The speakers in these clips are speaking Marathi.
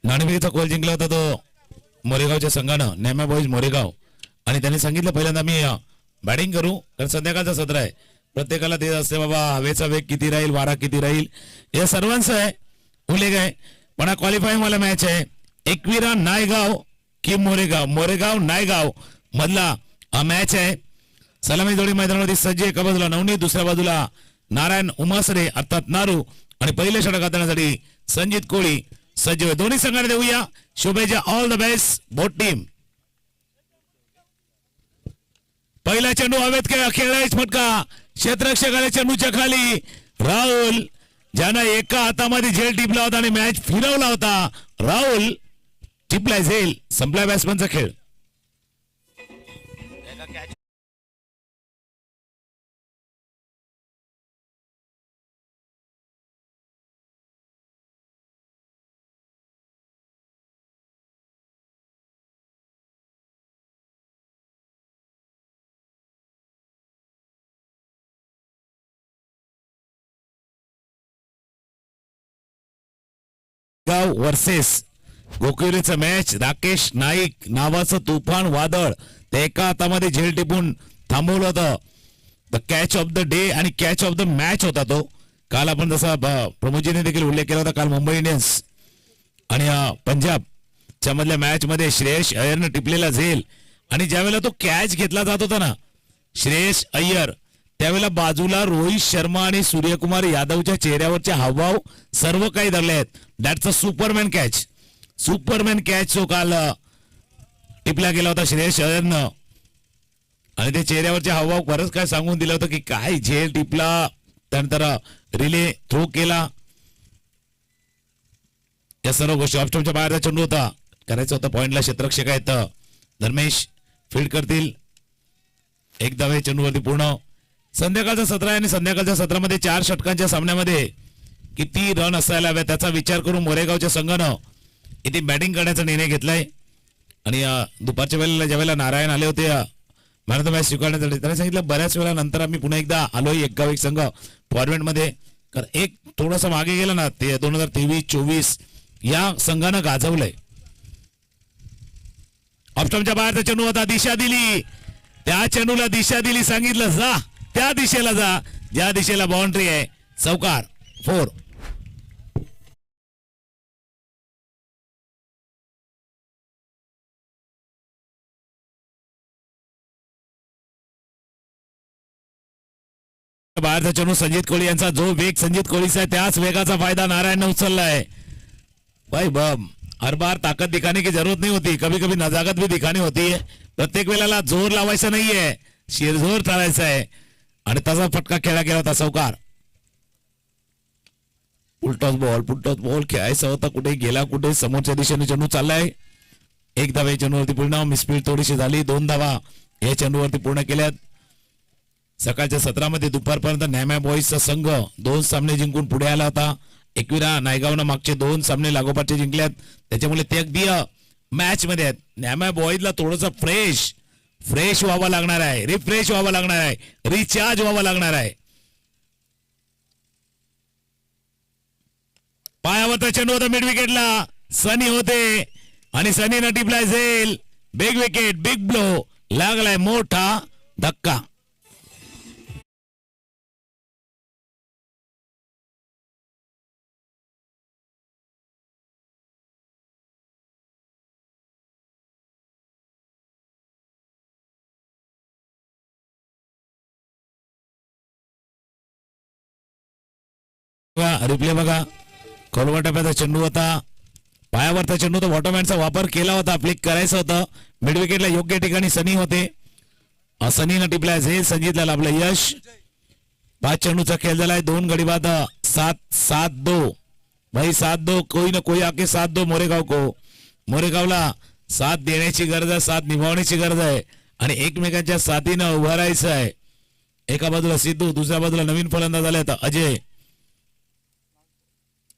नाणेफेकीचा गोल जिंकला होता तो मोरेगावच्या संघानं, नेमा बॉईज मोरेगाव. आणि त्यांनी सांगितलं पहिल्यांदा मी बॅटिंग करू, कारण संध्याकाळचा सत्र आहे. प्रत्येकाला ते असते बाबा हवेचा वेग किती राहील, वारा किती राहील, हे सर्वांचं आहे उल्लेख आहे. पण हा क्वालिफाईंग वाला मॅच आहे. एकविरा नायगाव की मोरेगाव, मोरेगाव नायगाव मधला हा मॅच आहे. सलामी जोडी मैदानावरती सज्ज, एका बाजूला नवनीत, दुसऱ्या बाजूला नारायण उमासरे अर्थात नारू, आणि पहिल्या षटक हाताळण्यासाठी संजित कोळी सज्ज होय. दोन्ही संघाने देऊया शुभेच्छा. All the best both team. पहिला चेंडू हवेत खेळायच फटका, क्षेत्ररक्षकाने चेंडूच्या खाली राहुल, ज्यानं एका हातामध्ये झेल टिपला होता आणि मॅच फिरवला होता. राहुल टिपलाय झेल, संपला बॅट्समनचा खेळ. गाव वर्सेस गोकिवलीचं मॅच. राकेश नाईक नावाचं तुफान वादळ ते एका हातामध्ये झेल टिपून थांबवलं होतं. The catch of the day आणि कॅच ऑफ द मॅच होता तो. काल आपण जसा प्रमोदजीने देखील उल्लेख केला होता, काल मुंबई इंडियन्स आणि पंजाबच्या मधल्या मॅच मध्ये श्रेयस अय्यरनं टिपलेला झेल, आणि ज्यावेळेला तो कॅच घेतला जात होता ना श्रेयस अय्यर, त्यावेळेला बाजूला रोहित शर्मा आणि सूर्यकुमार यादवच्या चेहऱ्यावरचे हावभाव सर्व काही धरले आहेत. That's a Superman catch. Superman catch जो काल टिपला गेला होता श्रेयस अय्यरनं, आणि त्या चेहऱ्यावरचे हावभाव बरंच काय सांगून दिलं होतं की काय झेल टिपला, त्यानंतर रिले थ्रो केला, या सर्व गोष्टी. ऑप्शनच्या बाहेरचा चेंडू होता, करायचा होता पॉइंटला. क्षेत्ररक्षक आहेत धर्मेश, फील्ड करतील. एक धावे चेंडूवरती पूर्ण. संध्याकाळचं सत्र आहे आणि संध्याकाळच्या सत्रामध्ये 4 षटकांच्या सामन्यामध्ये किती रन असायला हवे त्याचा विचार करून मोरेगावच्या संघानं इथे बॅटिंग करण्याचा निर्णय घेतलाय. आणि दुपारच्या वेळेला ज्यावेळेला नारायण आले होते मॅन ऑफ द मॅच स्वीकारण्यासाठी, त्यांनी सांगितलं बऱ्याच वेळा नंतर आम्ही पुन्हा एकदा आलोय एक गाव एक संघ फॉर्मॅटमध्ये. कारण एक थोडंसं मागे गेलं ना ते 2023-24 या संघानं गाजवलंय. ऑप्शनच्या बाहेरचा चेंडू होता, दिशा दिली, त्या चेंडूला दिशा दिली, सांगितलं जा त्या दिशेला जा ज्या दिशेला बाउंड्री आहे. चौकार 4. बाहेरचा चेंडू संजित कोहली यांचा, जो वेग संजित कोहलीचा आहे त्याच वेगाचा फायदा नारायणने उचललाय. भाई बम हर बार ताकत दिखाने की जरूरत नहीं होती, कभी कभी नजाकत भी दिखानी होती है. प्रत्येक वेळेला जोर लावायचा नाहीये, शिरजोर चालायचा आहे. आणि तसा फटका खेळला गेला होता. चौकार. पुलटॉस बॉल खेळायचा होता, कुठे गेला कुठे, समोरच्या दिशेने चेंडू चाललाय. एक धावा चेंडूवरती पूर्ण, मिसफील्ड थोडीशी झाली. 2 धावा या चेंडूवरती पूर्ण केल्यात. सकाळच्या सत्रामध्ये दुपारपर्यंत नॅमा बॉईजचा संघ 2 सामने जिंकून पुढे आला होता. एकविरा नायगावनं मागचे 2 सामने लागोपाठचे जिंकल्यात, त्याच्यामुळे ते अगदी मॅच मध्ये आहेत. नॅमा बॉईजला थोडंसं फ्रेश व्हावं लागणार आहे, रिफ्रेश व्हावं लागणार आहे, रिचार्ज व्हावं लागणार आहे. पायावरचा चेंडू होता मिड विकेटला, सनी होते आणि सनीनं टिपलाय झेल. बिग विकेट, बिग ब्लो लागलाय, मोठा धक्का. रिप्ले बघा. खोलवर टप्प्याचा चेंडू होता, पायावरचा चेंडू होता, वॉटरमॅनचा वापर केला होता, फ्लिक करायचं होतं. मिड विकेटला योग्य ठिकाणी सनी होते, सनीनं टिपलाय झेल. संजितला लाभलं यश. 5 चेंडूचा खेळ झालाय, 2 गडी बाद. 7-7-2 भाई, 7-2. कोई ना कोई आके 7-2 मोरेगाव को. मोरेगावला साथ देण्याची गरज आहे, साथ निभावण्याची गरज आहे आणि एकमेकांच्या साथीनं उभं राहायचं आहे. एका बाजूला सिद्धू, दुसऱ्या बाजूला नवीन फलंदाज आले आता अजय.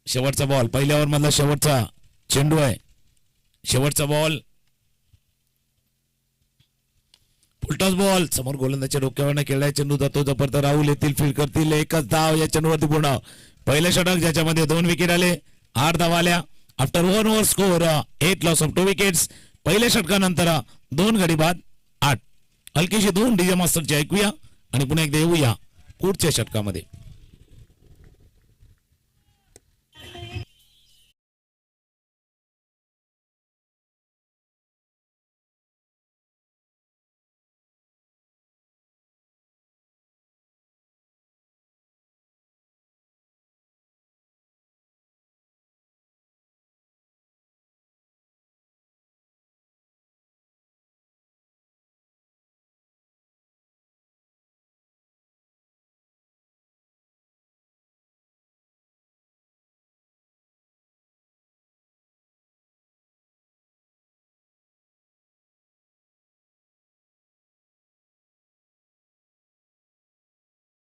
शेवटचा बॉल, पहिल्या ओव्हर मधला शेवटचा चेंडू आहे, शेवटचा बॉल. फुलटॉस बॉल, समोर गोलंदाजच्या डोक्यावर खेळलाय चेंडू, जातो जपर्यंत राहुल येतील, फील्ड करतील. एकच धाव या चेंडूवरती पूर्ण. पहिलं षटक ज्याच्यामध्ये 2 विकेट आले, 8 धावा आल्या after 1 over score 8 loss of 2 wickets. पहिल्या षटकानंतर 2 गडी बाद 8. हलकीशी 2 डीजे मास्टरची ऐकूया आणि पुन्हा एकदा येऊया पुढच्या षटकामध्ये.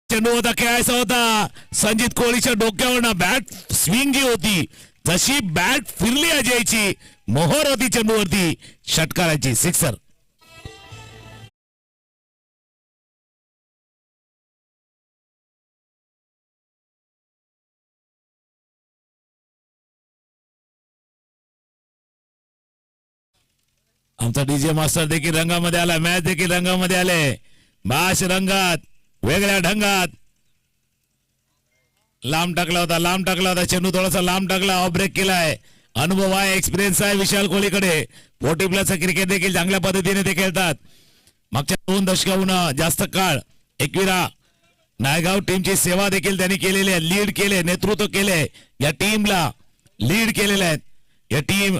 चेंडू होता खेळायचा होता. संजित कोहलीच्या डोक्यावर बॅट स्विंग जी होती जशी बॅट फिरली अजयची मोहर होती चेंडूवरती षटकाराची. सिक्सर. आमचा डीजे मास्टर देखील रंगामध्ये आला. मॅच देखील रंगामध्ये आले. बाश रंगात वेगळ्या ढंगात. लांब टाकला होता चेंडू थोडासा लांब टाकला. ऑफ ब्रेक केलाय. अनुभव आहे, एक्सपिरियन्स आहे विशाल कोहलीकडे. 40 प्लस क्रिकेट देखील चांगल्या पद्धतीने ते खेळतात. मागच्या 2 दशकाहून जास्त काळ एकविरा नायगाव टीमची सेवा देखील त्यांनी केलेली आहे. लीड केले, नेतृत्व केले, या टीमला लीड केलेले आहेत. या टीम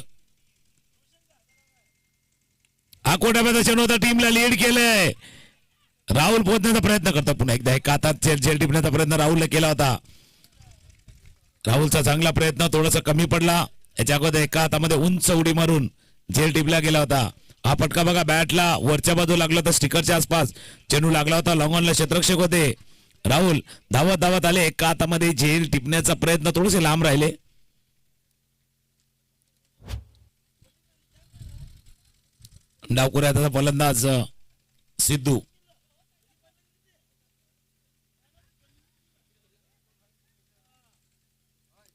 आकोटामध्ये चेंडू होता, टीमला लीड केलंय. राहुल पोहोचण्याचा प्रयत्न करतो पुन्हा एकदा. एक हातात झेल टिपण्याचा प्रयत्न राहुलने केला होता. राहुलचा चांगला प्रयत्न थोडासा कमी पडला. याच्या अगोदर एका हातामध्ये उंच उडी मारून झेल टिपला गेला होता. हा फटका बघा बॅटला वरच्या बाजू लागला होता, स्टिकरच्या आसपास चेंडू लागला होता. लॉंग ऑनला क्षेत्ररक्षक होते. राहुल धावत धावत आले. एका हातामध्ये झेल टिपण्याचा प्रयत्न थोडेसे लांब राहिले. डावकुऱ्याचा फलंदाज सिद्धू.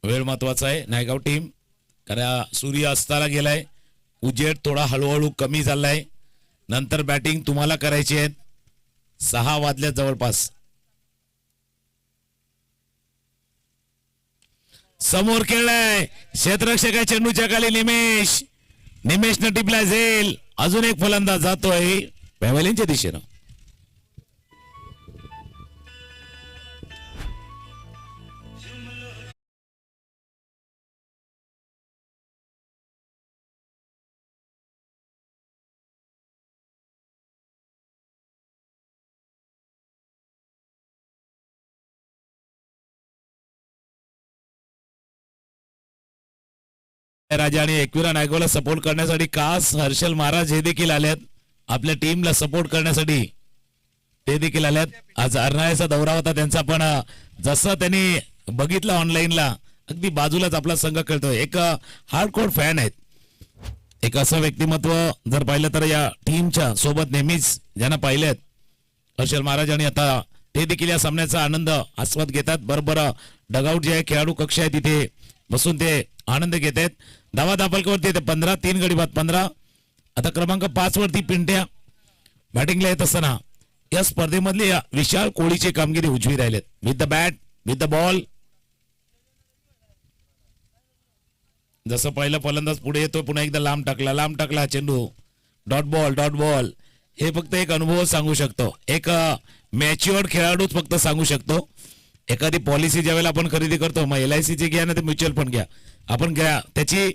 वेळ महत्वाचा आहे नायगाव टीम, कारण सूर्य अस्ताला गेलाय. उजेड थोडा हळूहळू कमी झालाय. नंतर बॅटिंग तुम्हाला करायची आहे. 6 वाजल्या जवळपास. समोर खेळलाय क्षेत्ररक्षक चेंडूच्या खाली निमेशनं टिपला झेल. अजून एक फलंदाज जातोय पॅव्हलियनच्या दिशेनं. राजा आणि एकविरा नायगावला सपोर्ट करण्यासाठी खास हर्षल महाराज हे देखील आलेत. आपल्या टीमला सपोर्ट करण्यासाठी ते देखील आलेत. आज अर्नाळ्याचा दौरा होता त्यांचा, पण जसं त्यांनी बघितलं ऑनलाईनला अगदी बाजूलाच आपला संघ खेळतोय. एक हार्डकोर फॅन आहेत. एक असं व्यक्तिमत्व जर पाहिलं तर या टीमच्या सोबत नेहमीच ज्यांना पाहिलेत हर्षल महाराज, आणि आता ते देखील या सामन्याचा आनंद आस्वाद घेतात. बरोबर डगआउट जे आहे खेळाडू कक्ष आहे तिथे बसून ते आनंद घेत आहेत. धावा दापलकवरती 15, 3 गडी बाद 15. आता क्रमांक 5 वरती पिंट्या बॅटिंगला येत असताना या स्पर्धेमधली विशाल कोहलीची कामगिरी उजवी राहिलेत. With the bat, with the ball. जसं पहिला फलंदाज पुढे येतो, पुन्हा एकदा लांब टाकला चेंडू. Dot ball. हे फक्त एक अनुभव सांगू शकतो. एक मॅच्युअर्ड खेळाडूच फक्त सांगू शकतो. एखादी पॉलिसी ज्यावेळेला आपण खरेदी करतो, मग LIC ची घ्या ना, ते म्युच्युअल फंड घ्या, आपण घ्या, त्याची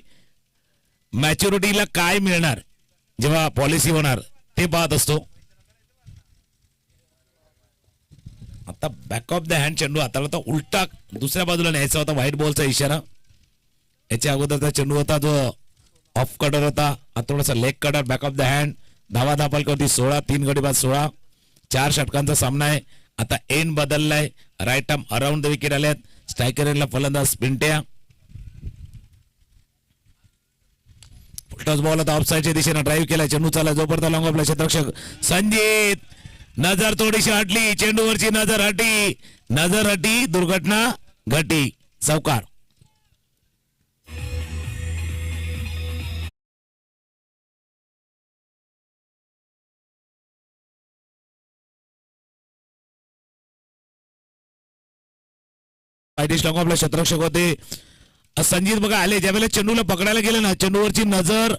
मॅच्युरिटीला काय मिळणार जेव्हा पॉलिसी होणार ते पाहत असतो. आता बॅक ऑफ द हँड चेंडू हाताला होता, उलटा दुसऱ्या बाजूला न्यायचा होता. व्हाईट बॉलचा इशारा. याच्या अगोदरचा चेंडू होता जो ऑफ कटर होता, थोडासा leg cutter. Back of the hand. धावा दापलकवरती 16, 3 गडी बाद 16. 4 षटकांचा सामना आहे. आता एंड बदललाय. Right arm around the wicket आल्यात. स्ट्रायकर एंडला फलंदाज पिंट्या. टॉस बॉल होता ऑफसाईडच्या दिशेने ड्राईव्ह केला. चेंडू चालला जोपर्यंत लॉंग ऑफला क्षेत्ररक्षक संजित. नजर थोडीशी हटली, चेंडूवरची नजर हटी, दुर्घटना घटी. चौकार. लॉंग आपले क्षेत्ररक्षक होते संजीत बघा आले. ज्यावेळेला चेंडूला पकडायला गेले ना, चेंडूवरची नजर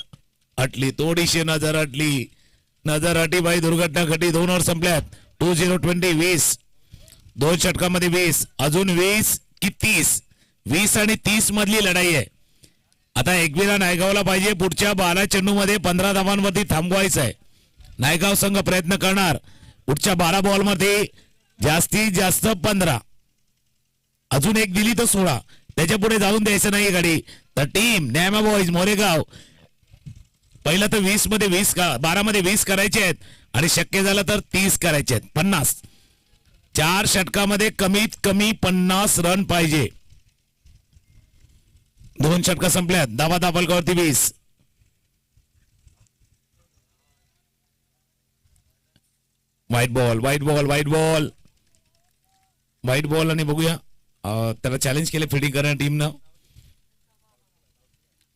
हटली, थोडीशी नजर हटली. नजर हटी बाई, दुर्घटना घटी. 2 ओव्हर संपल्यात. 20-20 20. 2 षटकामध्ये 20, अजून 20 की 30. 20 आणि 30 मधली लढाई आहे. आता एकविरा नायगावला पाहिजे पुढच्या 12 चेंडूमध्ये 15 धावांवरती थांबवायचं आहे. नायगाव संघ प्रयत्न करणार पुढच्या 12 बॉलमध्ये जास्तीत जास्त 15, अजून एक दिली तर 16, त्याच्या पुढे जाऊन द्यायचं नाही गाडी. तर टीम न्यामा बॉईज मोरेगाव पहिलं तर 20 मध्ये 20 12 मध्ये 20 करायचे आहेत आणि शक्य झालं तर 30 करायचे आहेत. 50 4 षटकामध्ये कमीत कमी 50 रन पाहिजे. 2 षटका संपल्यात. धावा दाबलकावरती 20. White ball white ball white ball white ball आणि बघूया त्याला चॅलेंज केले फिल्डिंग करणाऱ्या टीमनं.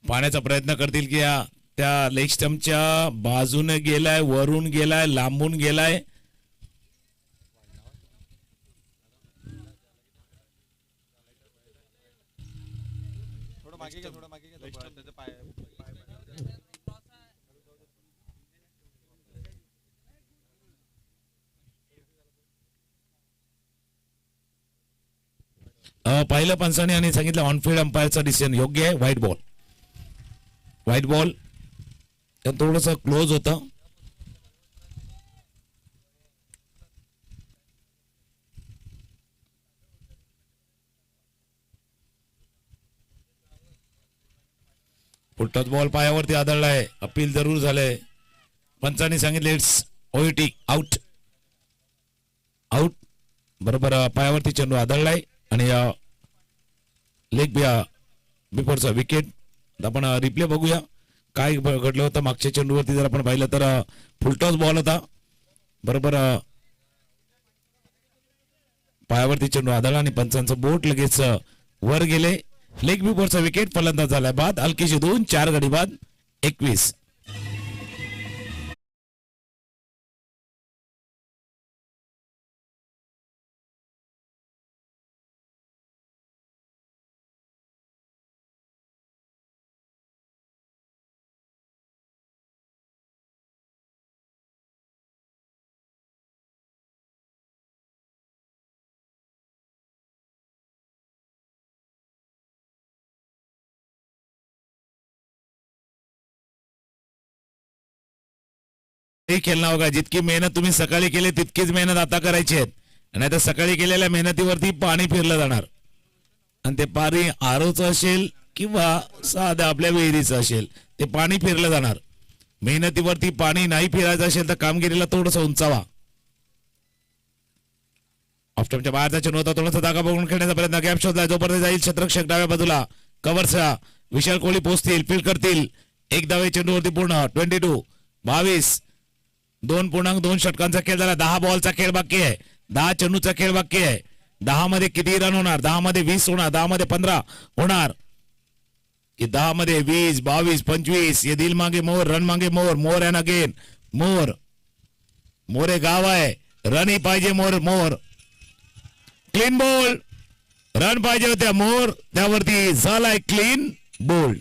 पाहण्याचा प्रयत्न करतील की त्या लेग स्टंपच्या बाजूने गेलाय, वरून गेलाय, लांबून गेलाय. पहिलं पंचाने आणि सांगितलं ऑनफिल्ड अंपायरचा डिसिजन योग्य आहे. व्हाईट बॉल व्हाईट बॉल थोडस क्लोज होतं. फुटत बॉल पायावरती आदळलाय. अपील जरूर झालंय. पंचांनी सांगितले इट्स ओईटी आउट. आउट बरोबर. पायावरती चेंडू आदळलाय आणि लेग बिफोरचा विकेट. आपण रिप्ले बघूया काय घडलं होतं मागच्या चेंडूवरती. जर आपण पाहिलं तर फुलटॉस बॉल होता बरोबर. पायावरती चेंडू आदळला आणि पंचांचं बोट लगेच वर गेले. लेग बिफोरचा विकेट. फलंदाज झालाय बाद. हलकीशी 2 4 गडी बाद 21. खेळणं होगा. जितकी मेहनत तुम्ही सकाळी केली तितकीच मेहनत आता करायची आहे. नाही तर सकाळी केलेल्या मेहनतीवरती पाणी फिरलं जाणार आणि ते पाणी आरोचं असेल किंवा साधं आपल्या विहिरीचं असेल ते पाणी फिरलं जाणार. मेहनतीवरती पाणी नाही फिरायचं असेल तर कामगिरीला थोडस उंचावा. ऑफस्टमच्या बाहेरचा चेंडू होता. थोडासा जागा बघून खेळण्याचा प्रयत्न. गॅप शोधला. जोपर्यंत जाईल क्षेत्ररक्षक डाव्या बाजूला कव्हरचा विशाल कोहली पोहोचतील, फील्ड करतील. एक धावे चेंडूवरती पूर्ण. 22 2.2 षटकांचा खेळ झाला. 10 बॉलचा खेळ बाकी आहे. 10 चेंडूचा खेळ बाकी आहे. 10 मध्ये किती रन होणार? 10 मध्ये 20 होणार? 10 मध्ये 15 होणार की 10 मध्ये 20 22 25? ये दिल मांगे मोर, रन मांगे more, more and again more. मोरे गाव आहे. रन ही पाहिजे. More more clean ball. Run पाहिजे होत्या मोर. त्यावरती झालाय क्लीन बोल्ड.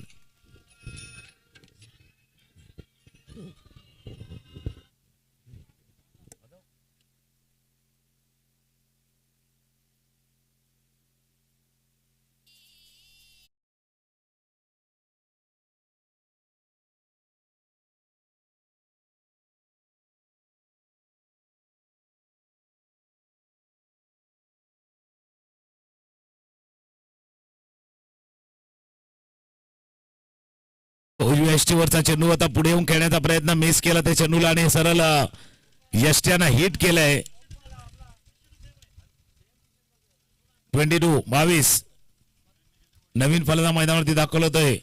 उजव्या यष्टीवरचा चेंडू आता पुढे येऊन खेळण्याचा प्रयत्न मिस केला त्या चेंडूला आणि सरळ यष्ट्यानं हिट केलंय. 22 नवीन फलंदाज मैदानावरती दाखल होतोय.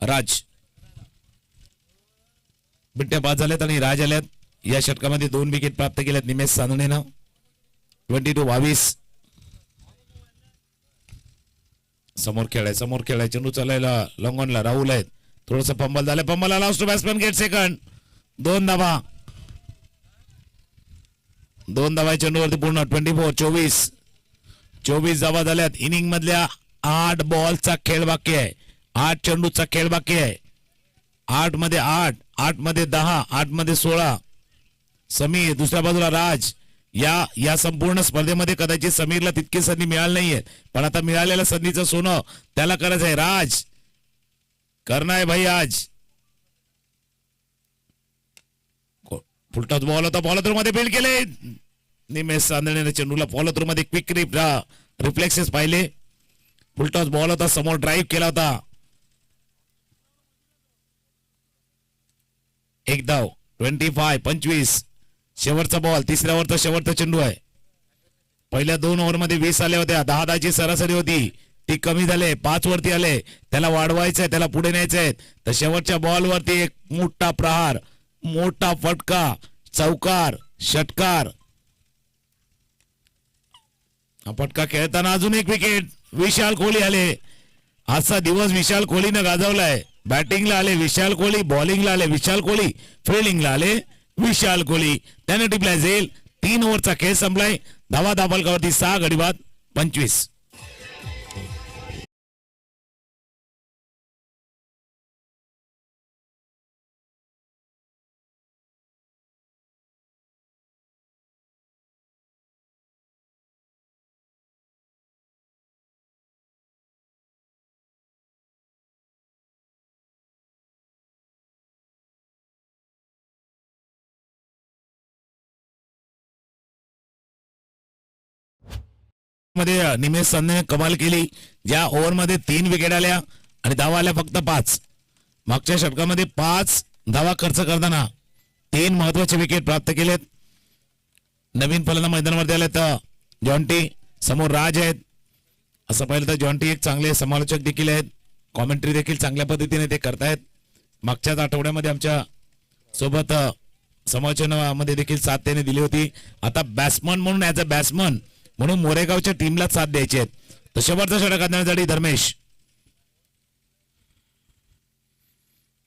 राज. बिट्ट्या बाद झाल्यात आणि राज आल्यात. या षटकामध्ये 2 विकेट प्राप्त केल्यात निमेश सानणेनं. 22 समोर खेळाय चेंडू चालायला लॉंगॉनला राहुल आहेत. थोडस फंबल झालं. फंबल आला. Batsman gate second. 2 धावा. 2 धावा चेंडूवरती पूर्ण 24 धावा झाल्यात. इनिंग मधल्या 8 बॉलचा खेळ बाकी आहे. 8 चेंडूचा खेळ बाकी आहे. 8 मध्ये 8, 8 मध्ये 10, 8 मध्ये 16. समीर दुसऱ्या बाजूला राज. या संपूर्ण स्पर्धेमध्ये कदाचित समीरला तितकी संधी मिळाली नाहीये, पण आता मिळालेल्या संधीचं सोनं त्याला करायचं आहे. राज करना है भाई आज. फुलटॉस बॉल होता, फॉलो थ्रू मध्ये फील्ड केले. निमेश चांदणेने चेंडूला फॉलो थ्रू मध्ये क्विक रिफ्लेक्सेस पाहिले. फुलटॉस बॉल होता, समोर ड्राईव्ह केला होता. एक धाव. 25. शेवटचा बॉल, तिसऱ्या ओव्हरचा शेवटचा चेंडू आहे. पहिल्या 2 ओव्हरमध्ये 20 आले होत्या. 10 सरासरी होती, ती कमी झाले. 5 वरती आले. त्याला वाढवायचंय, त्याला पुढे न्यायचंय. तर शेवटच्या बॉलवरती एक मोठा प्रहार, मोठा फटका, चौकार, षटकार. हा फटका खेळताना अजून एक विकेट. विशाल कोहली आले. आजचा दिवस विशाल कोहलीनं गाजवलाय. बॅटिंगला आले विशाल कोहली, बॉलिंगला आले विशाल कोहली, फिल्डिंगला आले विशाल कोहली. त्याने टिपलाय झेल. 3 ओव्हरचा खेळ संपलाय. धावा दाबलकावरती 6 गडी बाद 25. मध्ये निमेश चांदणे कमाल केली. ज्या ओव्हर मध्ये 3 विकेट आल्या आणि धावा आल्या फक्त 5. मागच्या षटकामध्ये 5 धावा खर्च करताना 3 महत्वाचे विकेट प्राप्त केलेत. नवीन फलंदाज मैदानावरती आले तर जॉन्टी, समोर राज आहेत. असं पाहिलं तर जॉन्टी एक चांगले समालोचक देखील आहेत. कॉमेंट्री देखील चांगल्या पद्धतीने ते करतायत. मागच्याच आठवड्यामध्ये आमच्या सोबत समालोचनामध्ये देखील साथ त्याने दिली होती. आता बॅट्समन म्हणून ॲज अ बॅट्समन म्हणून मोरेगावच्या टीमला साथ द्यायची आहेत. तर शेवटचा षटक आणण्यासाठी धर्मेश,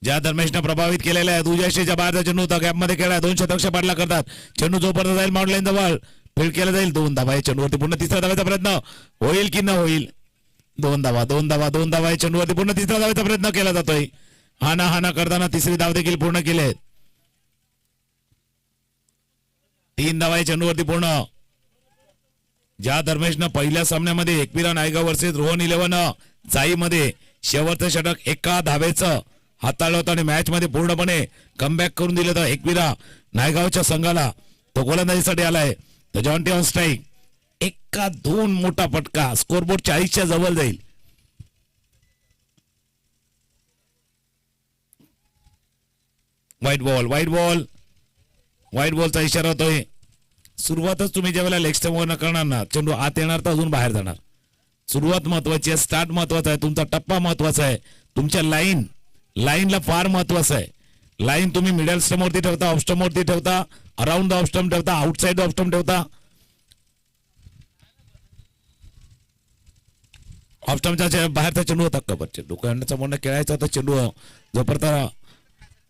ज्या धर्मेशनं प्रभावित केलेला आहे. दुजाशीच्या बाहेरचा चेंडू होता, गॅपमध्ये खेळला. 2 शतक पाठला करतात. चेंडू जोपर्यंत जाईल माउंट लाईन जवळ फील्ड केला जाईल. 2 धावा चेंडूवरती पूर्ण. तिसऱ्या धावाचा प्रयत्न होईल की न होईल. 2 धावा चेंडूवरती पूर्ण. तिसऱ्या धावाचा प्रयत्न केला जातोय. हाना करताना तिसरी धाव देखील पूर्ण केले. 3 धावा चेंडूवरती पूर्ण. ज्या धर्मेशनं पहिल्या सामन्यामध्ये एकविरा नायगाव वर्सेस रोहन 11 जाईमध्ये शेवटचं षटक एका धावेचं हाताळलं होतं आणि मॅच मध्ये पूर्णपणे कमबॅक करून दिलं होतं एकविरा नायगावच्या संघाला. तो गोलंदाजीसाठी आलाय. तर जॉन्टी ऑन स्ट्राईक. एका 2 मोठा फटका. स्कोरबोर्ड 40च्या जवळ जाईल. व्हाईट बॉलचा इशारा होतोय. सुरुवातच तुम्ही ज्यावेळेला लेग स्टंपवर करणार ना, चेंडू आत येणार तर अजून बाहेर जाणार. सुरुवात महत्वाची आहे, स्टार्ट महत्वाचा आहे, तुमचा टप्पा महत्वाचा आहे, तुमच्या लाईनला फार महत्वाचं आहे. लाईन तुम्ही मिडल स्टंपवरती ठेवता, ऑफ स्टंपवरती ठेवता, अराउंड द ऑफ स्टंप ठेवता, आउटसाइड ऑफ स्टंप ठेवता. ऑफ स्टंपच्या बाहेरचा चेंडू होता कबर. चेंडू समोर खेळायचा होता. चेंडू जोपर्यंत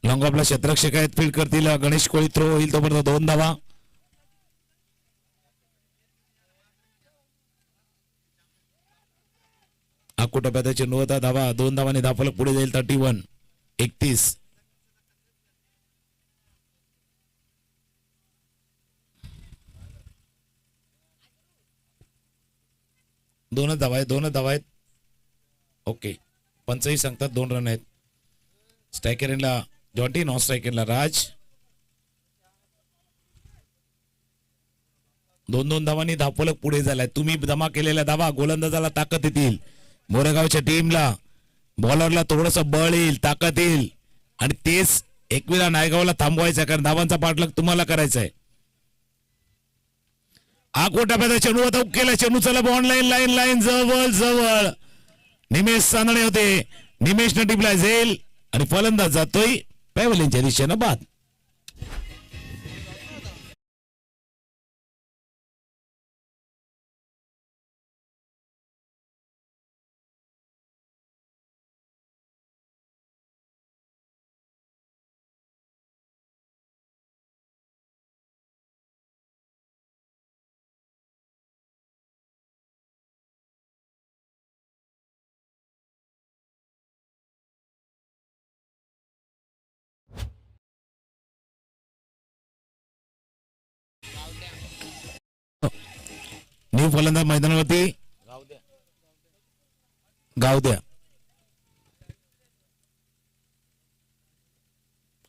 लॉंग ऑफला क्षेत्ररक्षक आहेत फील्ड करतील. गणेश कोळी थ्रो होईल तोपर्यंत 2 धावा. टप्प्याचा चेंडू होता. धावा 2 धावांनी धावफलक पुढे जाईल. 31. दोन धावा आहेत. ओके, पंचही सांगतात 2 रन आहेत. स्ट्रायकरला जॉन्टी, नॉन स्ट्रायकरला राज. 2 धावांनी धावफलक पुढे झालाय. तुम्ही जमा केलेल्या धावा गोलंदाजाला ताकद येतील. मोरेगावच्या टीमला बॉलरला थोडस बळ येईल, ताकद येईल आणि तेच एकविरा नायगावला थांबवायचं, कारण धावांचा पाठलाग तुम्हाला करायचा आहे. टप्प्याचा चेंडू होता, केला चेंडू. चला ऑनलाईन लाईन जवळ निमेश चांदणे होते. निमेशनं टिपला झेल आणि फलंदाज जातोय पॅव्हलियनच्या दिशेनं बाद. न्यू फलंदाज मैदानावरती गावद्या.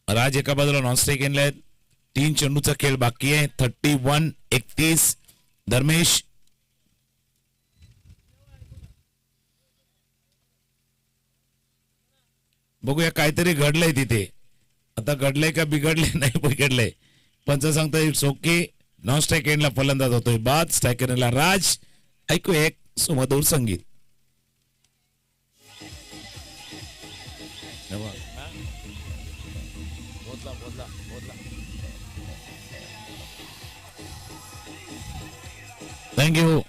राज एका बाजूला नॉनस्ट्राईक एंडला आहेत. 3 चेंडूचा खेळ बाकी आहे. 31-31. धर्मेश बघूया काहीतरी घडलंय तिथे. आता घडलंय का बिघडलंय नाही बिघडलंय पंच सांगता इट्स ओके. नॉन स्ट्राईक एंडला फलंदाज होतोय बाद. स्ट्रायकर एंडला राज. ऐकू एक सुमधुर संगीत. थँक्यू.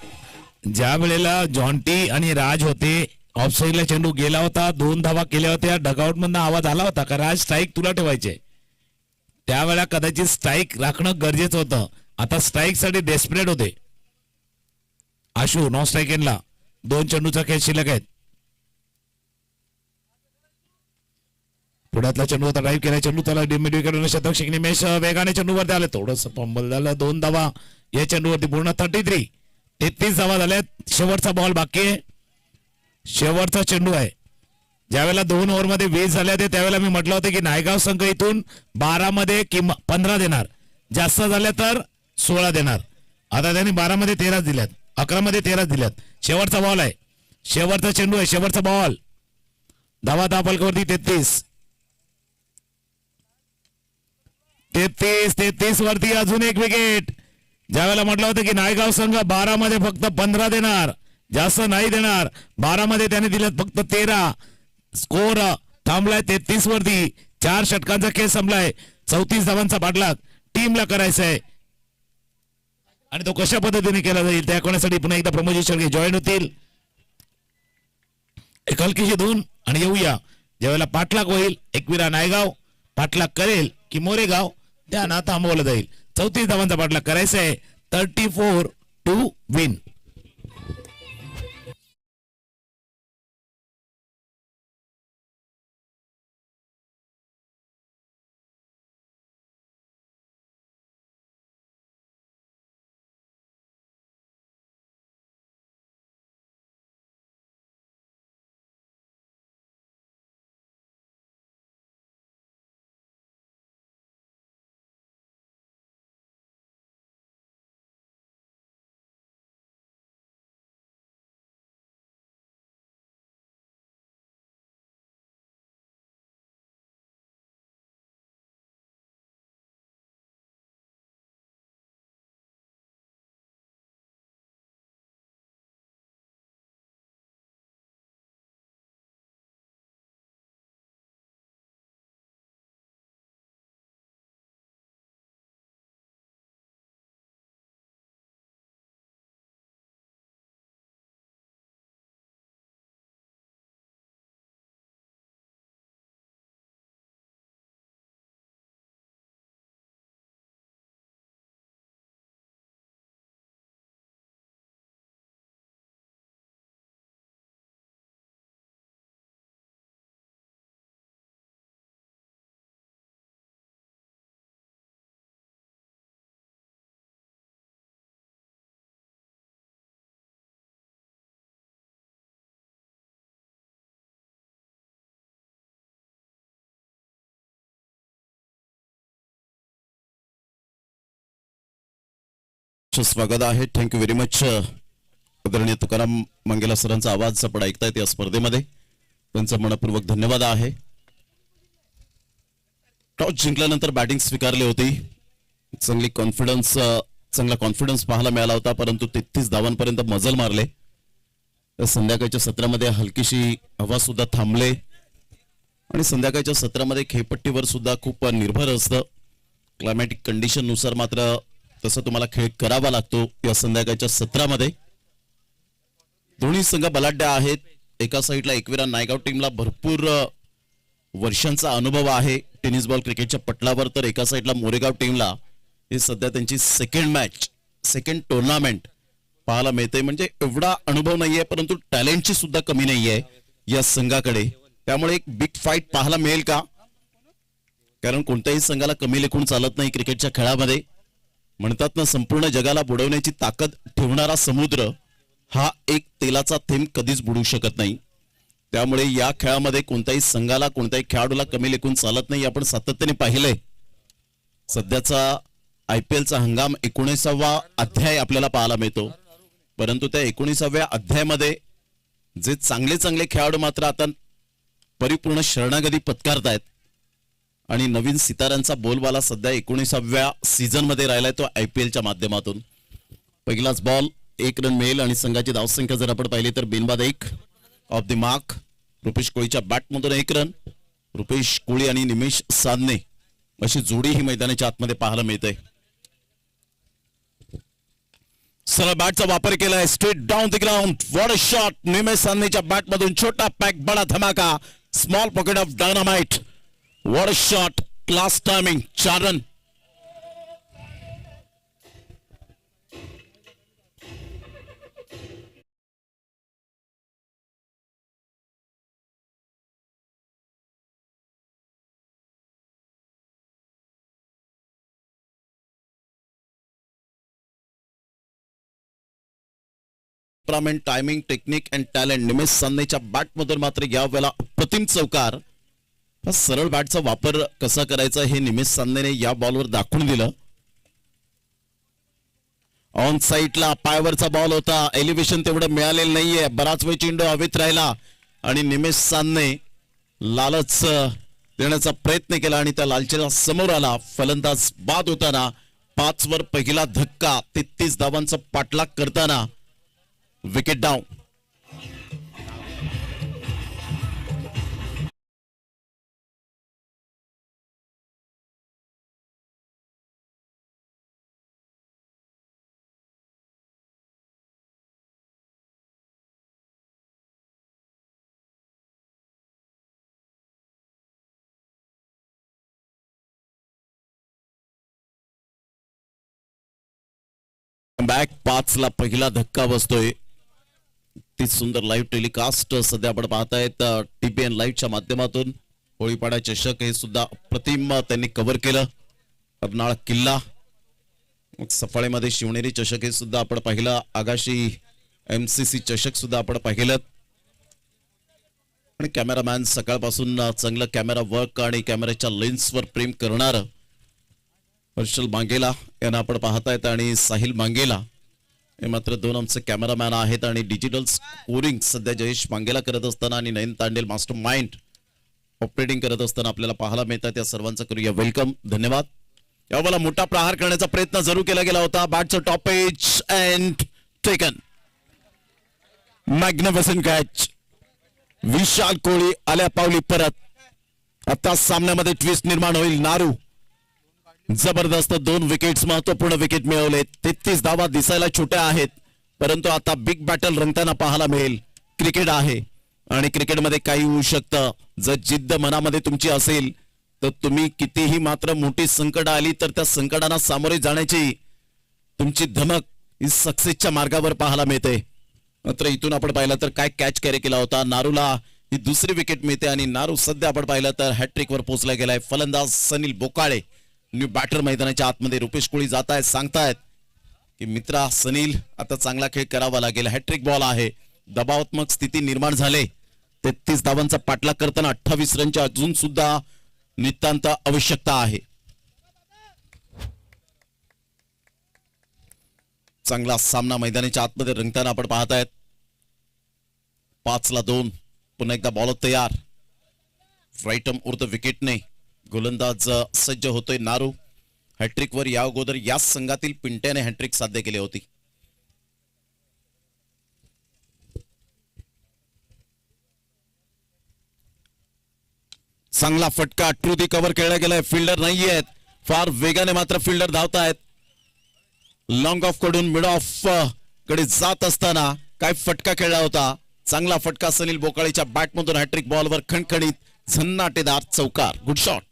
ज्या वेळेला जॉन्टी आणि राज होते ऑफसाईडला चेंडू गेला होता. 2 धावा केल्या होत्या. डगआउट मधनं आवाज आला होता का राज स्ट्राईक तुला ठेवायचे. त्यावेळेला कदाचित स्ट्राईक राखणं गरजेचं होतं. आता स्ट्राईक साठी डेस्परेट होते. आशू नॉन स्ट्राईक एंडला 2 चेंडूचा खेळ शिल्लक आहेत. पुढ्यातला चेंडू होता. ड्राईव्ह केला चेंडू त्याला डिमिट विकेट शतक शिकणे मेश वेगाने चेंडूवरती आले. थोडंसं पंबल झालं. 2 धावा या चेंडूवरती पूर्ण 33 धावा झाल्यात. शेवटचा बॉल बाकी आहे. शेवटचा चेंडू आहे. ज्यावेळेला 2 ओव्हरमध्ये 20 झाले ते त्यावेळेला मी म्हटलं होतं की नायगाव संघ इथून 12 मध्ये 15 देणार. जास्त झाल्या तर 16 देणार. आता त्यांनी 12 मध्ये 13 दिल्यात. 11 मध्ये 13 दिल्यात. शेवटचा बॉल आहे. शेवटचा चेंडू आहे. शेवटचा बॉल. धावा फलकावरती 33 वरती अजून एक विकेट. ज्यावेळेला म्हटलं होतं की नायगाव संघ 12 मध्ये फक्त 15 देणार. जास्त नाही देणार. 12 मध्ये त्याने दिल्यात फक्त 13. स्कोर थांबलाय 33 वरती. 4 षटकांचा खेळ संपलाय. 34 धावांचा पाठलाग टीमला करायचा आहे आणि तो कशा पद्धतीने केला जाईल त्या कोणासाठी पुन्हा एकदा प्रमोद शेळके जॉईन होतील. एक हलकीशी धून आणि येऊया. ज्यावेळेला पाठलाग होईल एकविरा नायगाव पाठलाग करेल की मोरेगाव त्यांना थांबवलं जाईल. 34 धावांचा पाठलाग करायचा आहे. 34 to win. स्वागत आहे. Thank you very much. आदरणीय तुकाराम मंगेला सरांचा आवाज आपण ऐकतायत या स्पर्धेमध्ये. त्यांचा मनपूर्वक धन्यवाद आहे. टॉस जिंकल्यानंतर बॅटिंग स्वीकारली होती. चांगला कॉन्फिडन्स पाहायला मिळाला होता. परंतु 33 धावांपर्यंत मजल मारले. संध्याकाळच्या सत्रामध्ये हलकीशी हवा सुद्धा थांबले आणि संध्याकाळच्या सत्रामध्ये खेळपट्टीवर सुद्धा खूप निर्भर असतं. क्लायमॅटिक कंडिशन नुसार मात्र तसं तुम्हाला खेळ करावा लागतो. या संध्याकाळच्या सत्रामध्ये दोन्ही संघ बलाढ्य आहेत. एका साईडला एकविरा नायगाव टीमला भरपूर वर्षांचा अनुभव आहे टेनिस बॉल क्रिकेटच्या पटलावर, तर एका साईडला मोरेगाव टीमला हे सध्या त्यांची सेकंड टुर्नामेंट पाहायला मिळते. म्हणजे एवढा अनुभव नाहीये परंतु टॅलेंटची सुद्धा कमी नाहीये या संघाकडे. त्यामुळे एक बिग फाईट पाहायला मिळेल का? कारण कोणत्याही संघाला कमी लेखून चालत नाही क्रिकेटच्या खेळामध्ये. म्हणतात ना, संपूर्ण जगाला बुडवण्याची ताकद ठेवणारा समुद्र हा एक तेलाचा थेंब कधीच बुडू शकत नाही. त्यामुळे या खेळामध्ये कोणत्याही संघाला, कोणत्याही खेळाडूला कमी लेखून चालत नाही. आपण सातत्याने पाहिलंय. सध्याचा IPLचा हंगाम 19वा अध्याय आपल्याला पाहायला मिळतो. परंतु त्या 19व्या अध्यायामध्ये जे चांगले चांगले खेळाडू मात्र आता परिपूर्ण शरणागती पत्कारतायत आणि नवीन सिताऱ्यांचा बोलबाला सध्या 19व्या सीझन मध्ये राहिलाय तो IPLच्या माध्यमातून. पहिलाच बॉल 1 रन मिळेल आणि संघाची धावसंख्या जर आपण पाहिली तर बिनबाद 1 ऑफ द मार्क. रुपेश कोळीच्या बॅटमधून 1 रन. रुपेश कोळी आणि निमेश साधने अशी जोडी ही मैदानाच्या आतमध्ये पाहायला मिळते. सरळ बॅटचा वापर केलाय. Straight down the ground. What a shot. Nimesh साधनेच्या बॅटमधून छोटा पॅक बडा धमाका. Small pocket of dynamite. What a shot. Class timing. 4 run. Timing, technique and talent. Nimesh साधनेच्या बॅटमधून मात्र या वेळेला अप्रतिम चौकार. सरळ बॅटचा वापर कसा करायचा हे निमेश साधनेने या बॉलवर दाखवून दिलं. ऑन साईडला पायावरचा बॉल होता. एलिव्हेशन तेवढं मिळालेलं नाहीये. बराच वेळ चेंडू हवेत राहिला आणि निमेश साधने लालच देण्याचा प्रयत्न केला आणि त्या लालचीला समोर आला. फलंदाज बाद होताना 5 वर पहिला धक्का. 33 धावांचा पाठलाग करताना विकेट डाऊन. बॅक 5 ला पहिला धक्का बसतोय. ती सुंदर लाईव्ह टेलिकास्ट सध्या आपण पाहतायत TPN लाईव्हच्या माध्यमातून. होळीपाडा चषक हे सुद्धा प्रतिम त्यांनी कव्हर केलं. कर्नाळ किल्ला, सफाळेमध्ये शिवनेरी चषक हे सुद्धा आपण पाहिलं. आगाशी MCC चषक सुद्धा आपण पाहिलं. आणि कॅमेरामॅन सकाळपासून चांगलं कॅमेरा वर्क आणि कॅमेऱ्याच्या लेन्सवर प्रेम करणार हर्षल मांगेला यांना आपण पाहतायत आणि साहिल मांगेला हे मात्र 2 आमचे कॅमेरामॅन आहेत. आणि डिजिटल स्कोरिंग सध्या जयेश मांगेला करत असताना आणि नयन तांडेल मास्टर माइंड ऑपरेटिंग करत असताना आपल्याला पाहायला मिळतात. त्या सर्वांचं करूया वेलकम. धन्यवाद. यावेळेला मोठा प्रहार करण्याचा प्रयत्न जरूर केला गेला होता. बॅटचं top edge and taken. Magnificent catch. Vishal Kohli आल्या पावली परत. आता सामन्यामध्ये ट्विस्ट निर्माण होईल. नारू जबरदस्त 2 विकेट्स, महत्वपूर्ण विकेट मिळवले. 33 धावा दिसायला छोट्या आहेत परंतु आता बिग बॅटल रंगताना पाहायला मिळेल. क्रिकेट आहे आणि क्रिकेटमध्ये काही होऊ शकतं. जर जिद्द मनामध्ये तुमची असेल तर तुम्ही कितीही मात्र मोठी संकट आली तर त्या संकटांना सामोरे जाण्याची तुमची धमक ही सक्सेसच्या मार्गावर पाहायला मिळते. मात्र इथून आपण पाहिलं तर काय कॅच कॅरी केला होता. नारूला ही दुसरी विकेट मिळते आणि नारू सध्या आपण पाहिलं तर हॅट्रिक वर पोहोचला गेलाय. फलंदाज सनील बोकाळे न्यू बॅटर मैदानाच्या आतमध्ये. रुपेश कोळी जात आहेत, सांगतायत की मित्रा सनील आता चांगला खेळ करावा लागेल. हॅट्रिक बॉल आहे. दबावात्मक स्थिती निर्माण झाले. 33 धावांचा पाठलाग करताना 28 रनची अजून सुद्धा नितांत आवश्यकता आहे. चांगला सामना मैदानाच्या आतमध्ये रंगताना आपण पाहतायत. 5 ला 2. पुन्हा एकदा बॉल तयार. राईटम उर्द विकेटने गोलंदाज सज्ज होतोय नारू. हॅट्रिक वर या अगोदर याच संघातील पिंट्याने हॅट्रिक साध्य केली होती. चांगला फटका. ट्रू दी कव्हर केला गेलाय. फिल्डर नाहीयेत. फार वेगाने मात्र फिल्डर धावतायत. लॉंग ऑफ कडून मिड ऑफ कडे जात असताना काय फटका खेळला होता. चांगला फटका सनील बोकाळेच्या बॅटमधून. हॅट्रिक बॉलवर खणखणीत झन्नाटेदार चौकार. Good shot.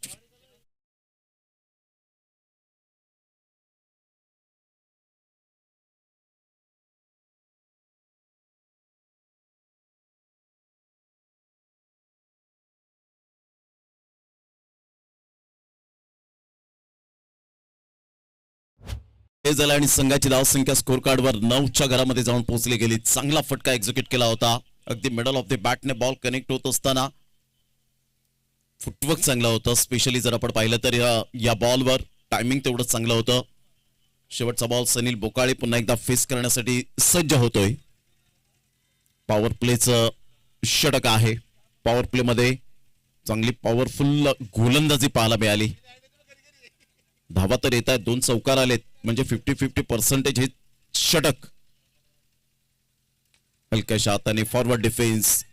वेळ झाला आणि संघाची धावसंख्या स्कोर कार्डवर 9च्या घरामध्ये जाऊन पोहोचली गेली. चांगला फटका एक्झिक्यूट केला होता. अगदी मिडल ऑफ द बॅटने बॉल कनेक्ट होत असताना फुटवर्क चांगला होतं. स्पेशली जर आपण पाहिलं तर या बॉलवर टायमिंग तेवढं चांगलं होतं. शेवटचा बॉल सनील बोकाळे पुन्हा एकदा फेस करण्यासाठी सज्ज होतोय. पॉवर प्लेचं षटक आहे. पॉवर प्ले मध्ये चांगली पॉवरफुल गोलंदाजी पाहायला मिळाली. धावा तर येत आहेत, 2 चौकार आलेत, म्हणजे 50-50% हे षटक. हलक्याशा हाताने फॉरवर्ड डिफेन्स,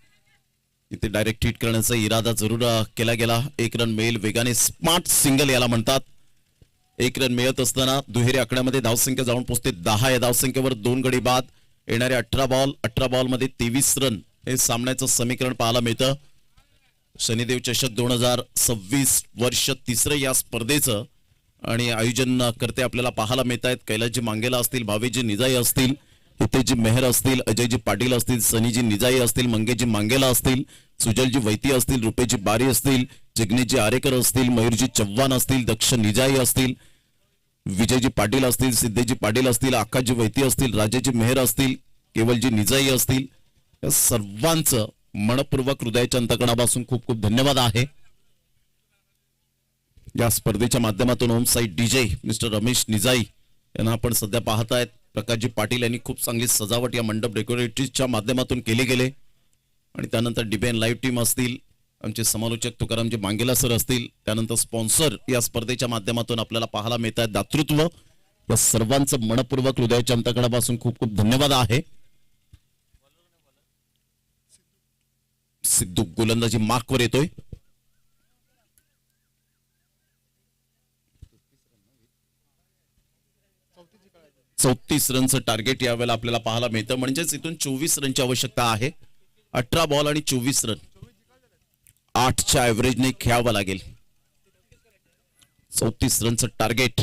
इथे डायरेक्ट हिट करण्याचा इरादा जरूर केला गेला. 1 रन मिळेल वेगाने, स्मार्ट सिंगल याला म्हणतात. 1 रन मिळत असताना दुहेरी आकड्यामध्ये धावसंख्या जाऊन पोहोचते 10. या धावसंख्येवर 2 गडी बाद. येणारे 18 बॉल मध्ये 23 रन हे सामन्याचं समीकरण पाहायला मिळतं. शनिदेव चषक 2026 वर्ष 3रं या स्पर्धेचं आणि आयोजन करते आपल्याला पाहायला मिळत आहेत. कैलासजी मांगेला असतील, भावेजी निजाई असतील, हितेजी मेहर असतील, अजयजी पाटील असतील, सनीजी निजाई असतील, मंगेजी मांगेला असतील, सुजलजी वैती असतील, रुपेजी बारी असतील, जिग्नेशजी आरेकर असतील, मयूरजी चव्हाण असतील, दक्ष निजाई असतील, विजयजी पाटील असतील, सिद्धेजी पाटील असतील, आकाशजी वैती असतील, राजेजी मेहर असतील, केवलजी निजाई असतील. या सर्वांचं मनपूर्वक हृदयाच्या अंतकणापासून खूप खूप धन्यवाद आहे. या स्पर्धेच्या माध्यमातून home side DJ mister Ramesh Nijai यांना आपण सध्या पाहतायत. प्रकाशजी पाटील यांनी खूप चांगली सजावट या मंडप डेकोरेटिव्हच्या माध्यमातून केली गेले. आणि त्यानंतर डीबीएन लाईव्ह टीम असतील, आमचे समालोचक तुकारामजी मांगेला सर असतील, त्यानंतर स्पॉन्सर या स्पर्धेच्या माध्यमातून आपल्याला पाहायला मिळत आहेत. दातृत्व या सर्वांचं मनपूर्वक हृदयाच्या अंतकणापासून खूप खूप धन्यवाद आहे. सिद्धू गोलंदाजी मार्कवर येतोय. चौतीस रनचं टार्गेट यावेळेला आपल्याला पाहायला मिळतं. म्हणजेच इथून 24 रनची आवश्यकता आहे. 18 बॉल आणि 24 रन, 8च्या ऍव्हरेजने खेळावं लागेल. 34 रनचं टार्गेट.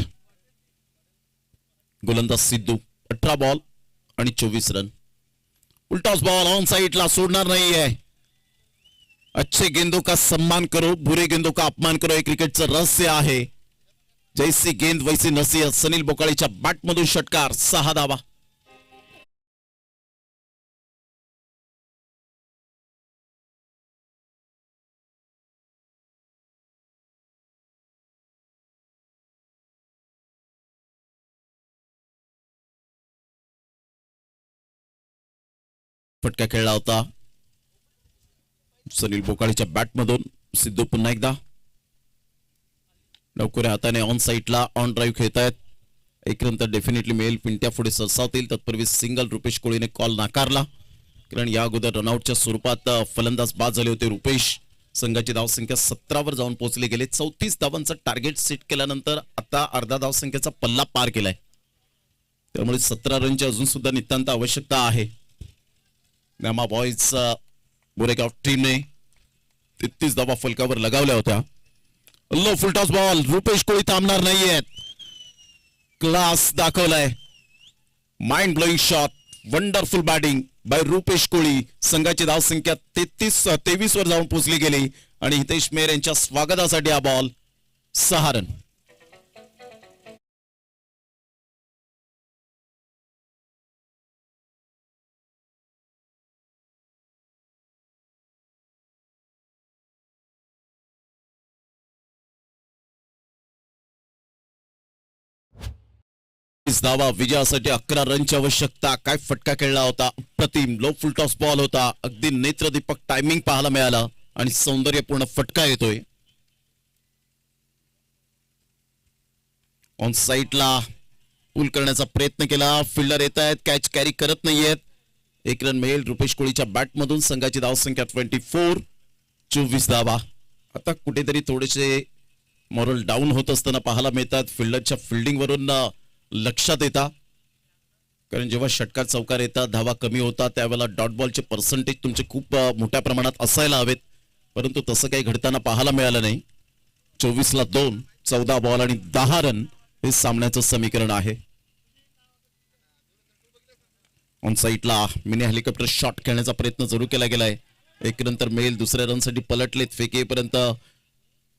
गोलंदाज सिद्धू, 18 बॉल आणि 24 रन. उलटास बॉल ऑन साइडला सोडणार नाहीये. अच्छे गेंदों का सम्मान करो, बुरे गेंदों का अपमान करो, हे क्रिकेटचं रहस्य आहे. जैसी गेंद वैसी नसीहत. सनील बोकाळेच्या बॅटमधून षटकार, 6 धावा. फटका खेळला होता सनील बोकाळेच्या बॅटमधून. सिद्धू पुन्हा एकदा लवकर हाताने ऑन साइडला ऑन ड्राईव्ह खेळतायत. एक रन तर डेफिनेटली मिळेल. पिंट्या पुढे सरसावतील. तत्पूर्वी सिंगल रुपेश कोळीने कॉल नाकारला, कारण या अगोदर रनआउटच्या स्वरूपात फलंदाज बाद झाले होते रुपेश. संघाची धावसंख्या 17वर जाऊन पोहोचले गेले. 34 धावांचं टार्गेट सेट केल्यानंतर आता अर्धा धावसंख्येचा पल्ला पार केलाय. त्यामुळे 17 रनची अजून सुद्धा नितांत आवश्यकता आहे. नामा बॉयज गोरेगाव टीमने 33 धावा फलकावर लगावल्या होत्या. Low full toss ball. Rupesh Koli थांबणार नाहीयेत. क्लास दाखवलाय. Mind blowing shot, wonderful batting by Rupesh Koli. संघाची धावसंख्या 23 वर जाऊन पोहोचली गेली आणि हितेश मेहर यांच्या स्वागतासाठी हा बॉल. 6 रन. धावा विजयासाठी 11 रनची आवश्यकता. काय फटका खेळला होता, प्रतिम. लो फुलटॉस बॉल होता. अगदी नेत्रदीपक टायमिंग पाहायला मिळाला आणि सौंदर्यपूर्ण फटका येतोय. ऑन साइडला पुल करण्याचा प्रयत्न केला. फिल्डर येत आहेत, कॅच कॅरी करत नाहीयेत. 1 रन मिळेल रुपेश कोळीच्या बॅटमधून. संघाची धावसंख्या 24. 24 धावा. आता कुठेतरी थोडेसे मॉरल डाऊन होत असताना पाहायला मिळतात. फिल्डरच्या फिल्डिंग वरून लक्षात येतात, कारण जेव्हा षटकार चौकार येतात, धावा कमी होतात, त्यावेळेला डॉट बॉलचे पर्सेंटेज तुमचे खूप मोठ्या प्रमाणात असायला हवेत, परंतु तसं काही घडताना पाहायला मिळालं नाही. 24ला 2, 14 बॉल आणि 10 रन हे सामन्याचं समीकरण आहे. ऑन साइडला मिनी हेलिकॉप्टर शॉट खेळण्याचा प्रयत्न जरूर केला गेलाय. 1 रन तर मिळेल. दुसऱ्या रनसाठी पलटलेत. फेकेपर्यंत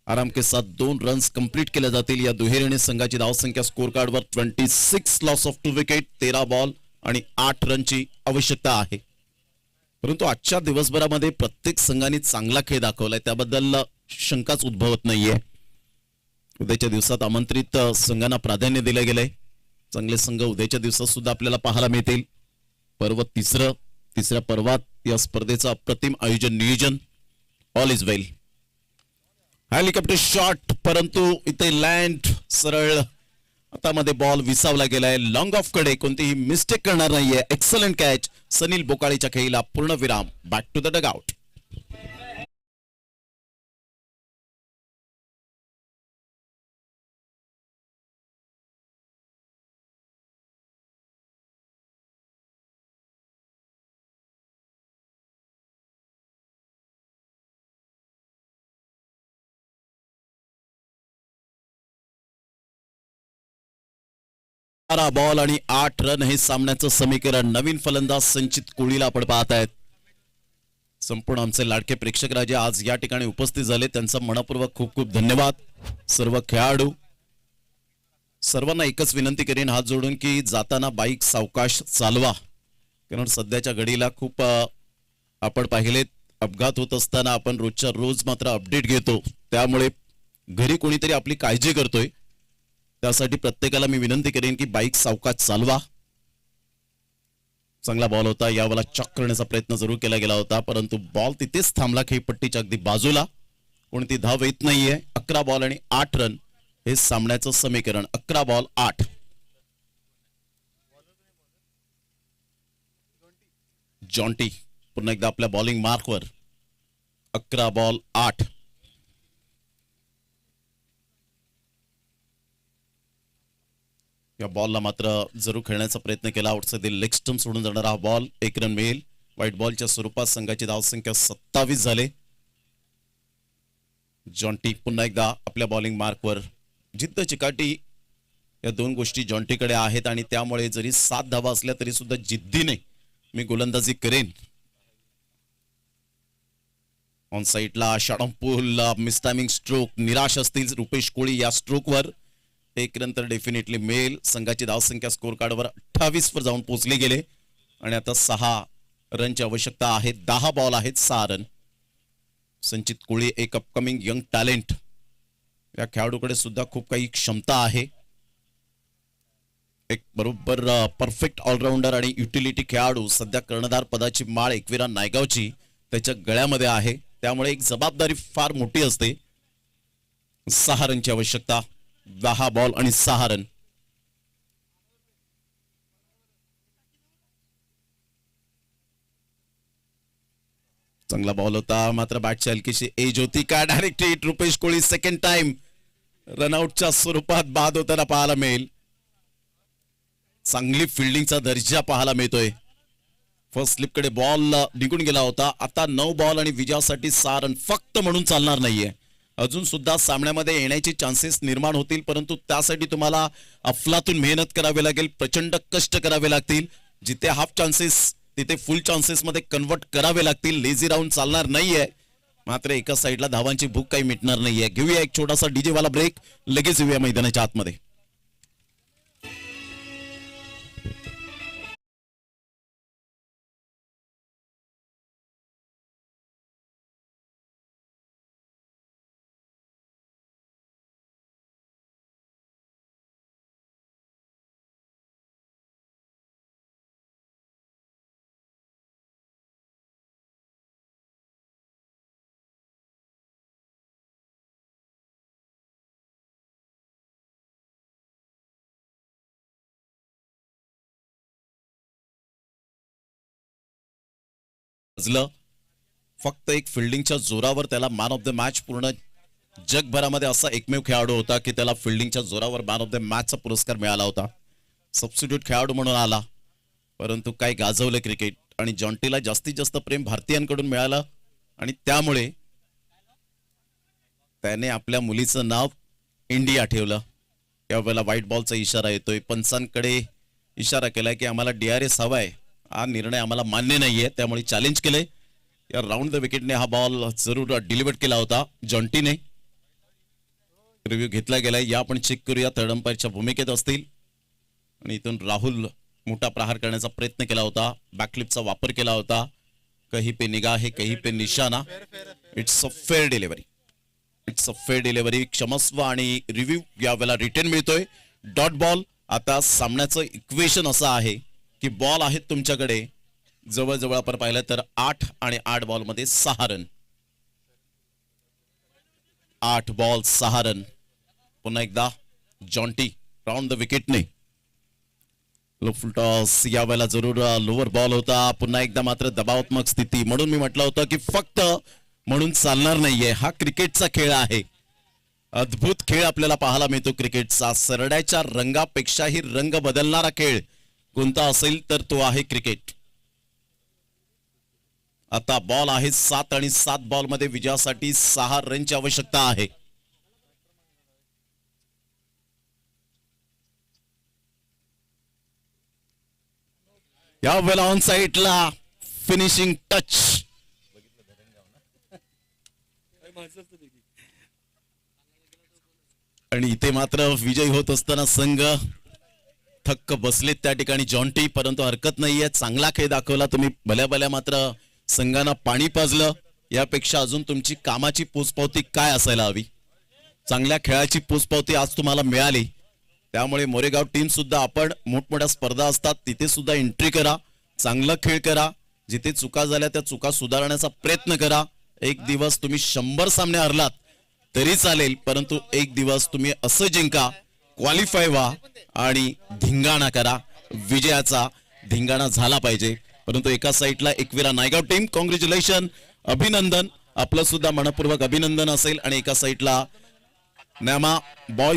आराम के साथ 2 रन्स कंप्लीट केले जातील. या दुहेरीने संघाची धावसंख्या स्कोर कार्डवर 26 लॉस ऑफ 2 विकेट, 13 बॉल आणि 8 रनची आवश्यकता आहे. परंतु आजच्या दिवसभरामध्ये प्रत्येक संघाने चांगला खेळ दाखवलाय, त्याबद्दल शंकाच उद्भवत नाहीये. उद्याच्या दिवसात आमंत्रित संघांना प्राधान्य दिले गेले. चांगले संघ उद्याच्या दिवसात सुद्धा आपल्याला पाहायला मिळतील. पर्व तिसऱ्या पर्वात या स्पर्धेचं अप्रतिम आयोजन नियोजन. All is well. Helicopter shot, परंतु इथे लँड सरळ हातामध्ये बॉल विसावला गेलाय. लॉंग ऑफ कडे कोणतीही मिस्टेक करणार नाहीये. Excellent catch. सनील बोकाळीच्या खेळीला पूर्ण विराम. Back to the dugout. Ball आणि 8 रन हे सामन्याचं समीकरण. नवीन फलंदाज संचित कोळीला आपण पाहत आहेत. संपूर्ण आमचे लाडके प्रेक्षक राजे आज या ठिकाणी उपस्थित झाले, त्यांचा मनपूर्वक खूप खूप धन्यवाद. सर्व खेळाडू सर्वांना एकच विनंती करेन हात जोडून की जाताना बाईक सावकाश चालवा, कारण सध्याच्या घडीला खूप आपण पाहिलेत अपघात होत असताना आपण रोजच्या रोज मात्र अपडेट घेतो, त्यामुळे घरी कोणीतरी आपली काळजी करतोय. त्यासाठी प्रत्येकाला मी विनंती करेन की बाईक सावकाश चालवा. चांगला बॉल होता, यावेळेला चॉक करण्याचा प्रयत्न जरूर केला गेला होता, परंतु बॉल तिथेच थांबला खेळपट्टीच्या अगदी बाजूला. कोणती धाव येत नाहीये. 11 बॉल आणि 8 रन हे सामन्याचं समीकरण. 11 बॉल 8. जॉन्टी पुन्हा एकदा आपल्या बॉलिंग मार्कवर. 11 बॉल 8. या बॉलला मात्र जरूर खेळण्याचा प्रयत्न केला. आउटसाइड लेग स्टंप सोडून जाणारा हा बॉल 1 रन मिळेल. व्हाईट बॉलच्या स्वरूपात संघाची धावसंख्या 27 झाले. जॉन्टी पुन्हा एकदा आपल्या बॉलिंग मार्कवर. जिद्द चिकाटी या 2 गोष्टी जॉन्टीकडे आहेत आणि त्यामुळे जरी 7 धावा असल्या तरी सुद्धा जिद्दीने मी गोलंदाजी करेन. ऑन साइडला शॉर्ट मिस टायमिंग स्ट्रोक. निराश असतील रुपेश कोळी या स्ट्रोकवर. 1 रन तर डेफिनेटली मिळेल. संघाची धावसंख्या स्कोर कार्डवर 28 वर जाऊन पोहोचली गेले आणि आता 6 रनची आवश्यकता आहे. 10 बॉल आहेत, 6 रन. संचित कोळी एक अपकमिंग यंग टॅलेंट. या खेळाडूकडे सुद्धा खूप काही क्षमता आहे. एक बरोबर परफेक्ट ऑलराऊंडर आणि युटिलिटी खेळाडू. सध्या कर्णधार पदाची माळ एकविरा नायगावची त्याच्या गळ्यामध्ये आहे, त्यामुळे एक जबाबदारी फार मोठी असते. 6 रनची आवश्यकता. 10 बॉल आणि 6 रन. चांगला बॉल होता, मात्र बॅटची हलकीशी एज होती का. Direct hit. Rupesh Koli second time रनआउटच्या स्वरूपात बाद होताना पाहायला मिळेल. चांगली फिल्डिंगचा दर्जा पाहायला मिळतोय. फर्स्ट स्लिपकडे बॉल निघून गेला होता. आता 9 बॉल आणि विजयासाठी 6 रन फक्त म्हणून चालणार नाहीये. अजून सुद्धा सामन्यामध्ये येण्याचे चान्सेस निर्माण होतील, परंतु त्यासाठी तुम्हाला अफलातून मेहनत करावी लागेल. प्रचंड कष्ट करावे लागतील. जिथे हाफ चान्सेस तिथे फुल चान्सेस मध्ये कन्वर्ट करावे लागतील. लेझी राऊंड चालणार नाहीये. मात्र एका साईडला धावांची भूक काही मिटणार नाहीये. घेऊया एक छोटासा डीजे वाला ब्रेक, लगेच येऊया मैदानाच्या आतमध्ये. फक्त एक फिल्डिंगच्या जोरावर त्याला मॅन ऑफ द मॅच. पूर्ण जगभरामध्ये असा एकमेव खेळाडू होता की त्याला फिल्डिंगच्या जोरावर मॅन ऑफ द मॅचचा पुरस्कार मिळाला होता. सबस्टिट्यूट खेळाडू म्हणून आला, परंतु काय गाजवलं क्रिकेट. आणि जॉन्टीला जास्तीत जास्त प्रेम भारतीयांकडून मिळालं आणि त्यामुळे त्याने आपल्या मुलीचं नाव इंडिया ठेवलं. यावेळेला व्हाईट बॉलचा इशारा येतोय. पंचांकडे इशारा केलाय की आम्हाला DRS हवाय. हा निर्णय आम्हाला मान्य नाहीये, त्यामुळे चॅलेंज केले. या राऊंड द विकेटने हा बॉल जरूर डिलिव्हर केला होता जॉन्टीने. रिव्ह्यू घेतला गेलाय या आपण चेक करूया. थर्ड अंपायरच्या भूमिकेत असतील आणि इथून राहुल मोठा प्रहार करण्याचा प्रयत्न केला होता. बॅकफ्लिपचा वापर केला होता. कहीं पे निगाह है कहीं पे निशाना. It's a fair delivery. It's a fair delivery. क्षमस्व आणि रिव्ह्यू यावेळेला रिटर्न मिळतोय. Dot ball. आता सामन्याचं इक्वेशन असं आहे की बॉल आहेत तुमच्याकडे जवळजवळ आपण पाहिलं तर 8 आणि 8 बॉल मध्ये 6 रन. 8 ball 6 run. पुन्हा एकदा जॉन्टी राऊंड द विकेटने. लो फुल टॉस यावेळेला जरूर लोअर बॉल होता. पुन्हा एकदा मात्र दबावात्मक स्थिती. म्हणून मी म्हटलं होतं की फक्त म्हणून चालणार नाहीये. हा क्रिकेटचा खेळ आहे. अद्भुत खेळ आपल्याला पाहायला मिळतो क्रिकेटचा. सरड्याच्या रंगापेक्षाही रंग बदलणारा खेळ कोणता असेल तर तो आहे क्रिकेट. आता बॉल आहे 7 आणि 7 बॉल मध्ये विजयासाठी 6 रनची आवश्यकता आहे. यावेळेला ऑन साईडला फिनिशिंग टच. आणि इथे मात्र विजयी होत असताना संघ थक्क बसलेत त्या ठिकाणी जॉन्टी. परंतु हरकत नाहीये. चांगला खेळ दाखवला तुम्ही. भल्या भल्या मात्र संघांना पाणी पाजलं. यापेक्षा अजून तुमची कामाची पोचपावती काय असायला हवी. चांगल्या खेळाची पोचपावती आज तुम्हाला मिळाली. त्यामुळे मोरेगाव टीम सुद्धा आपण मोठमोठ्या स्पर्धा असतात तिथे सुद्धा एंट्री करा. चांगला खेळ करा. जिथे चुका झाल्या त्या चुका सुधारण्याचा प्रयत्न करा. एक दिवस तुम्ही 100 सामने हरलात तरी चालेल. परंतु एक दिवस तुम्ही असं जिंका. क्वालिफाय व्हा आणि धिंगाणा करा. विजयाचा धिंगाणा झाला पाहिजे. परंतु एका साईडला एकविरा नायगाव टीम कॉंग्रॅच्युलेशन. अभिनंदन. आपलं सुद्धा मनपूर्वक अभिनंदन असेल. आणि एका साईडला न्यामा बॉयज